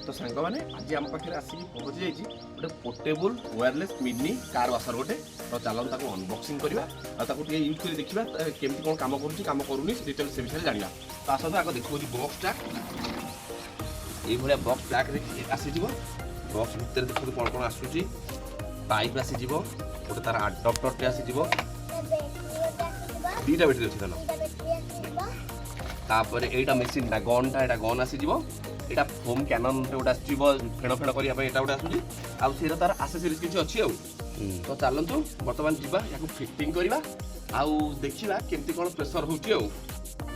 तो सांग मैंने आज आम पाखे आसिक पहुँची जाइए गोटे portable wireless mini car washer गोटे तो चलन ताको अनबॉक्सिंग करवा यूज कर देखा केमती कौन काम करूनी डिटेल से विषय जाना तो आस आगे देखो बक्सटा ये बक्स पैक आसीज बक्स भितर देखो कौन कौन आसूची पाइप आसीज गोटे तार अडाप्टरटे आसीज दीटा बैटरी अच्छी तापर एटा मेसीन गनटा एटा गन आसीज एटा फोम कैनन गोटे आसुची फेण फेण करने गोटे आसूची आउ तार आसेसरीज किसी अच्छी तो चलतु बर्तमान जीवा या फिटिंग करवा आउ देखा केमती कौन प्रेसर होची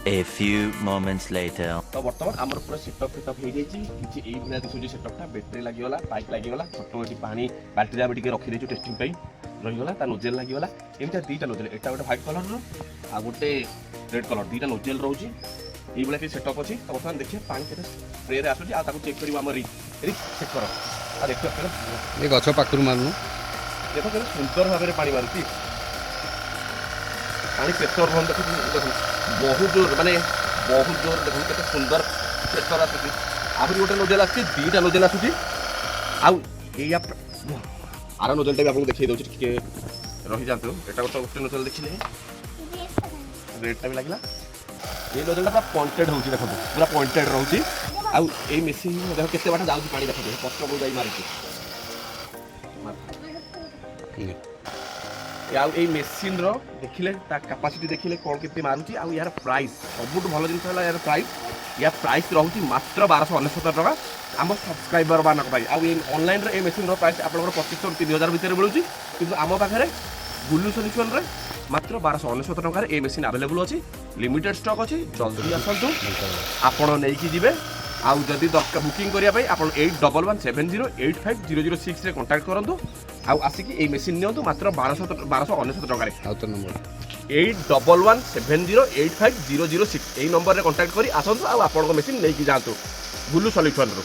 A few moments later. तो बर्तमान आमर पूरा सेटअप फेटअप हो जाइए किसी यही भाया दिशुची सेटअपटा बैटेरी लगिगला पाइप लगिगला छोट मोटी पानी बाल्टी रखी देचु टेस्टिंग रहीगला ता नोजेल लगिगला एमती दीटा नोजेल एटा गोटे व्हाइट कलर आ गोटे रेड कलर दीटा नोजेल रोचे ये भाई सेटअप अच्छी तो बर्तमान देखिए पानी के स्प्रे आसूँ आ चेक कर चेक कर देखिए ये गछ पाखर मारनु देख के सुंदर भाव में पानी मारुति पानी प्रेसर देखो बहुत जोर माने बहुत जोर देखो के सुंदर प्रेसर आसूँ आहरी गोटे नोजेल आसूँ दीटा नोजेल आसूँ आर नोजेलटा भी आपको देखिए दूसरी टे रही जातु एटा गोटे गोटे नोजेल देखिए रेडटा भी लगे ये नोजेलटा पॉइंटेड हो देखो पूरा पॉइंटेड रोचे आउ ये मेसीन देख केते बाट जाउची पानी देखो कष्ट को जाई मारुची आउ ये मेसीन रो देखिले ता कैपेसिटी देखिले कौन केते मारुची आउ यार प्राइस सबुठ भलो जिंस हला यार प्राइस रहउची मात्र 1269 टका आम सब्सक्राइबर मानक भाई आउ ये ऑनलाइन रे ए मेसीन रो प्राइस आपन 2500 3000 भीतर मिलुची किंतु आम पाखरे बुलु सॉल्यूशन रे मात्र 1269 टका ए मेसीन अवेलेबल अछि लिमिटेड स्टॉक अछि जल्दी आसंतु आपण नै कि जिवे आउ जदि दरकार बुकिंग करिया भाई आपण 8117085006 रे कांटेक्ट करंतु आउ आसिकी ए मेसीन नियंतु मात्र 1269 टका रे आउ तो नंबर 8117085006 ए नंबर रे कांटेक्ट करी आसंतु आउ आपण को मेसीन नै कि जांतु बुलु सॉल्यूशन रो।